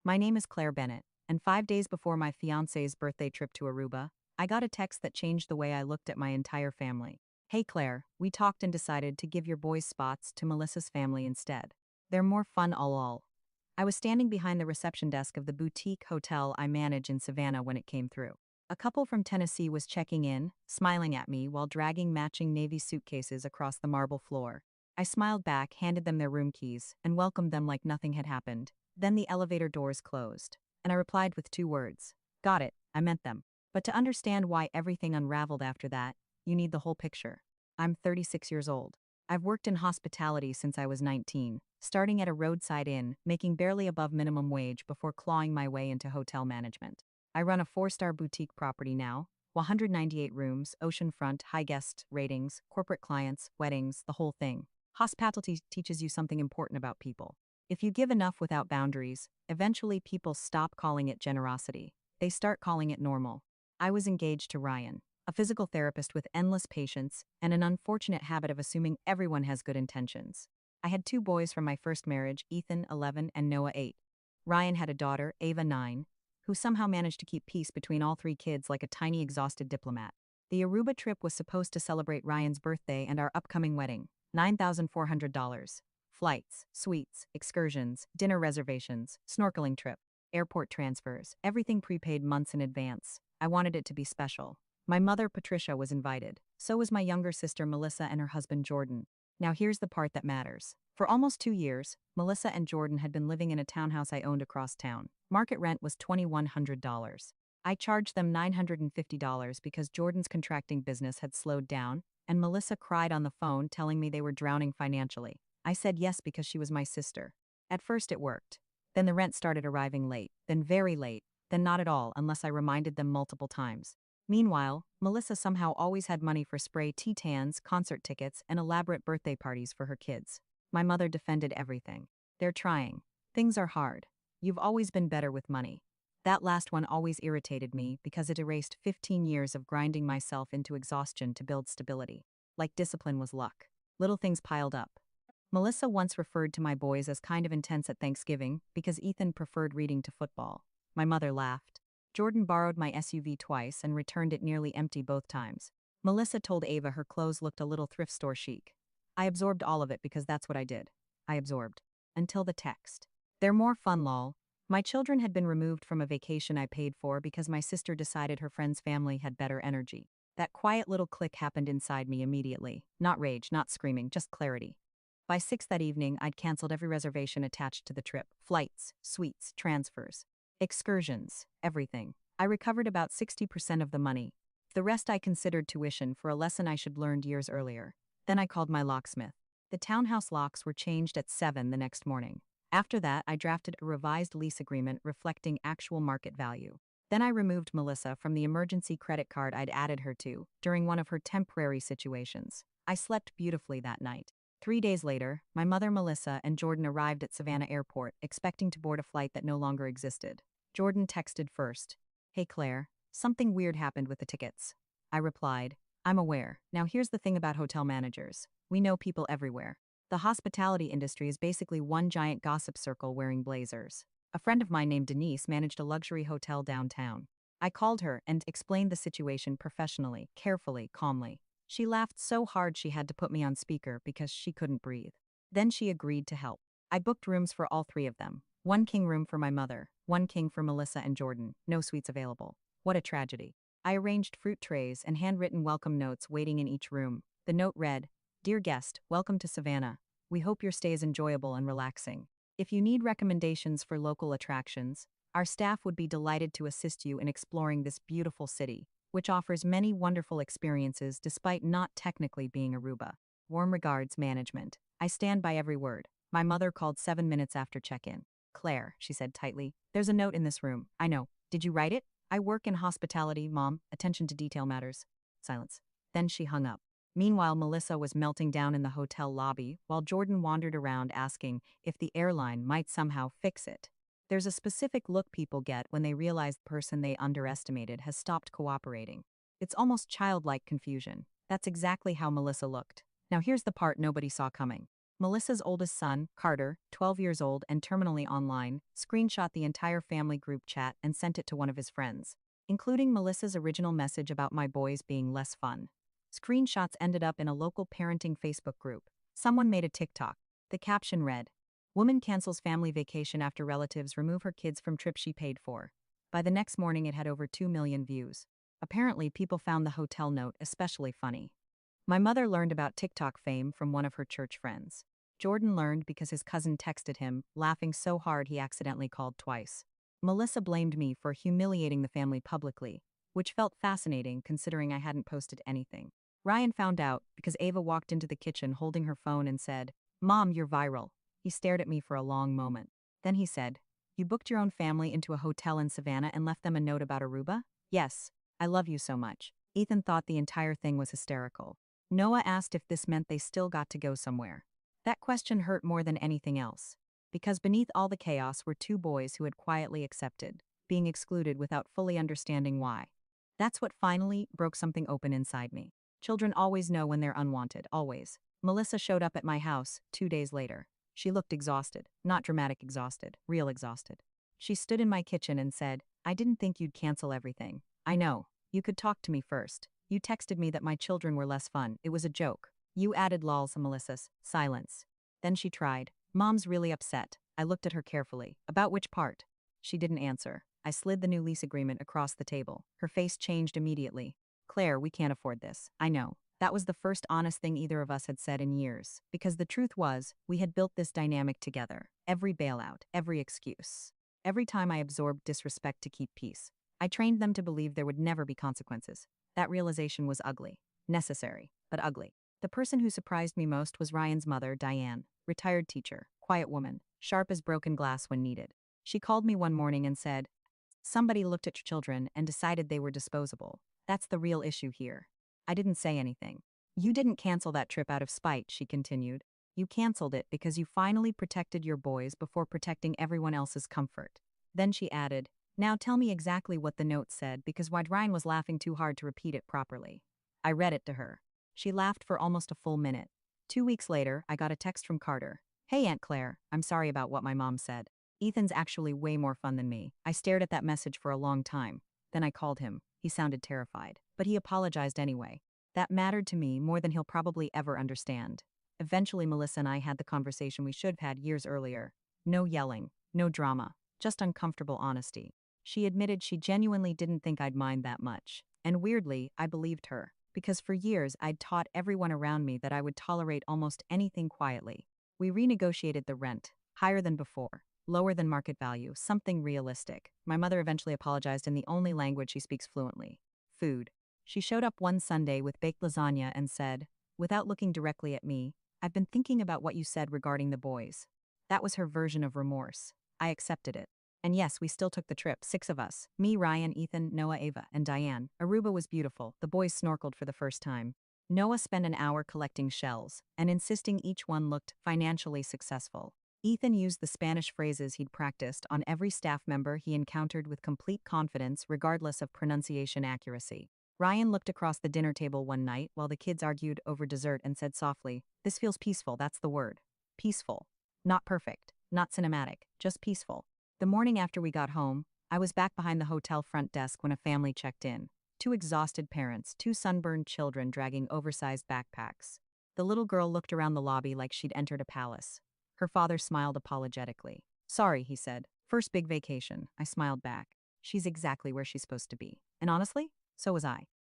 My name is Claire Bennett, and 5 days before my fiancé's birthday trip to Aruba, I got a text that changed the way I looked at my entire family. Hey Claire, we talked and decided to give your boys spots to Melissa's family instead. They're more fun all. I was standing behind the reception desk of the boutique hotel I manage in Savannah when it came through. A couple from Tennessee was checking in, smiling at me while dragging matching navy suitcases across the marble floor. I smiled back, handed them their room keys, and welcomed them like nothing had happened. Then the elevator doors closed, and I replied with 2 words. Got it, I meant them. But to understand why everything unraveled after that, you need the whole picture. I'm 36 years old. I've worked in hospitality since I was 19, starting at a roadside inn, making barely above minimum wage before clawing my way into hotel management. I run a 4-star boutique property now, 198 rooms, oceanfront, high guest ratings, corporate clients, weddings, the whole thing. Hospitality teaches you something important about people. If you give enough without boundaries, eventually people stop calling it generosity. They start calling it normal. I was engaged to Ryan, a physical therapist with endless patience and an unfortunate habit of assuming everyone has good intentions. I had 2 boys from my first marriage, Ethan, 11, and Noah, 8. Ryan had a daughter, Ava, 9, who somehow managed to keep peace between all 3 kids like a tiny exhausted diplomat. The Aruba trip was supposed to celebrate Ryan's birthday and our upcoming wedding. $9,400. Flights, suites, excursions, dinner reservations, snorkeling trip, airport transfers, everything prepaid months in advance. I wanted it to be special. My mother, Patricia, was invited. So was my younger sister, Melissa, and her husband, Jordan. Now here's the part that matters. For almost 2 years, Melissa and Jordan had been living in a townhouse I owned across town. Market rent was $2,100. I charged them $950 because Jordan's contracting business had slowed down, and Melissa cried on the phone telling me they were drowning financially. I said yes because she was my sister. At first it worked. Then the rent started arriving late, then very late, then not at all unless I reminded them multiple times. Meanwhile, Melissa somehow always had money for spray tea tans, concert tickets, and elaborate birthday parties for her kids. My mother defended everything. They're trying. Things are hard. You've always been better with money. That last one always irritated me because it erased 15 years of grinding myself into exhaustion to build stability. Like discipline was luck. Little things piled up. Melissa once referred to my boys as kind of intense at Thanksgiving because Ethan preferred reading to football. My mother laughed. Jordan borrowed my SUV twice and returned it nearly empty both times. Melissa told Ava her clothes looked a little thrift store chic. I absorbed all of it because that's what I did. I absorbed. Until the text. They're more fun, lol. My children had been removed from a vacation I paid for because my sister decided her friend's family had better energy. That quiet little click happened inside me immediately. Not rage, not screaming, just clarity. By 6 that evening, I'd canceled every reservation attached to the trip. Flights, suites, transfers, excursions, everything. I recovered about 60% of the money. The rest I considered tuition for a lesson I should learned years earlier. Then I called my locksmith. The townhouse locks were changed at 7 the next morning. After that, I drafted a revised lease agreement reflecting actual market value. Then I removed Melissa from the emergency credit card I'd added her to during one of her temporary situations. I slept beautifully that night. 3 days later, my mother, Melissa, and Jordan arrived at Savannah Airport, expecting to board a flight that no longer existed. Jordan texted first. Hey Claire, something weird happened with the tickets. I replied, I'm aware. Now here's the thing about hotel managers. We know people everywhere. The hospitality industry is basically one giant gossip circle wearing blazers. A friend of mine named Denise managed a luxury hotel downtown. I called her and explained the situation professionally, carefully, calmly. She laughed so hard she had to put me on speaker because she couldn't breathe. Then she agreed to help. I booked rooms for all 3 of them. 1 king room for my mother, 1 king for Melissa and Jordan, no suites available. What a tragedy. I arranged fruit trays and handwritten welcome notes waiting in each room. The note read, Dear guest, welcome to Savannah. We hope your stay is enjoyable and relaxing. If you need recommendations for local attractions, our staff would be delighted to assist you in exploring this beautiful city, which offers many wonderful experiences despite not technically being Aruba. Warm regards, management. I stand by every word. My mother called 7 minutes after check-in. Claire, she said tightly, there's a note in this room. I know. Did you write it? I work in hospitality, Mom. Attention to detail matters. Silence. Then she hung up. Meanwhile, Melissa was melting down in the hotel lobby while Jordan wandered around asking if the airline might somehow fix it. There's a specific look people get when they realize the person they underestimated has stopped cooperating. It's almost childlike confusion. That's exactly how Melissa looked. Now here's the part nobody saw coming. Melissa's oldest son, Carter, 12 years old and terminally online, screenshot the entire family group chat and sent it to one of his friends, including Melissa's original message about my boys being less fun. Screenshots ended up in a local parenting Facebook group. Someone made a TikTok. The caption read, "Woman cancels family vacation after relatives remove her kids from trip she paid for." By the next morning, it had over 2 million views. Apparently, people found the hotel note especially funny. My mother learned about TikTok fame from one of her church friends. Jordan learned because his cousin texted him, laughing so hard he accidentally called twice. Melissa blamed me for humiliating the family publicly, which felt fascinating considering I hadn't posted anything. Ryan found out because Ava walked into the kitchen holding her phone and said, "Mom, you're viral." He stared at me for a long moment. Then he said, "You booked your own family into a hotel in Savannah and left them a note about Aruba?" "Yes. I love you so much." Ethan thought the entire thing was hysterical. Noah asked if this meant they still got to go somewhere. That question hurt more than anything else, because beneath all the chaos were two boys who had quietly accepted being excluded without fully understanding why. That's what finally broke something open inside me. Children always know when they're unwanted, always. Melissa showed up at my house 2 days later. She looked exhausted, not dramatic exhausted, real exhausted. She stood in my kitchen and said, "I didn't think you'd cancel everything. I know. You could talk to me first. You texted me that my children were less fun. It was a joke." You added lols, Melissa's. Silence. Then she tried. "Mom's really upset." I looked at her carefully. "About which part?" She didn't answer. I slid the new lease agreement across the table. Her face changed immediately. "Claire, we can't afford this." "I know." That was the first honest thing either of us had said in years, because the truth was, we had built this dynamic together. Every bailout, every excuse. Every time I absorbed disrespect to keep peace. I trained them to believe there would never be consequences. That realization was ugly. Necessary, but ugly. The person who surprised me most was Ryan's mother, Diane, retired teacher, quiet woman, sharp as broken glass when needed. She called me one morning and said, "Somebody looked at your children and decided they were disposable. That's the real issue here." I didn't say anything. "You didn't cancel that trip out of spite," she continued. "You canceled it because you finally protected your boys before protecting everyone else's comfort." Then she added, "Now tell me exactly what the note said because Ryan was laughing too hard to repeat it properly." I read it to her. She laughed for almost a full minute. 2 weeks later, I got a text from Carter. "Hey, Aunt Claire, I'm sorry about what my mom said. Ethan's actually way more fun than me." I stared at that message for a long time. Then I called him. He sounded terrified, but he apologized anyway. That mattered to me more than he'll probably ever understand. Eventually, Melissa and I had the conversation we should have had years earlier. No yelling, no drama, just uncomfortable honesty. She admitted she genuinely didn't think I'd mind that much. And weirdly, I believed her. Because for years I'd taught everyone around me that I would tolerate almost anything quietly. We renegotiated the rent, higher than before, lower than market value, something realistic. My mother eventually apologized in the only language she speaks fluently: food. She showed up one Sunday with baked lasagna and said, without looking directly at me, "I've been thinking about what you said regarding the boys." That was her version of remorse. I accepted it. And yes, we still took the trip, 6 of us. Me, Ryan, Ethan, Noah, Ava, and Diane. Aruba was beautiful. The boys snorkeled for the first time. Noah spent an hour collecting shells and insisting each one looked financially successful. Ethan used the Spanish phrases he'd practiced on every staff member he encountered with complete confidence regardless of pronunciation accuracy. Ryan looked across the dinner table one night while the kids argued over dessert and said softly, "This feels peaceful, that's the word. Peaceful. Not perfect, not cinematic, just peaceful." The morning after we got home, I was back behind the hotel front desk when a family checked in. 2 exhausted parents, 2 sunburned children dragging oversized backpacks. The little girl looked around the lobby like she'd entered a palace. Her father smiled apologetically. "Sorry," he said. "First big vacation." I smiled back. She's exactly where she's supposed to be. And honestly, so was I.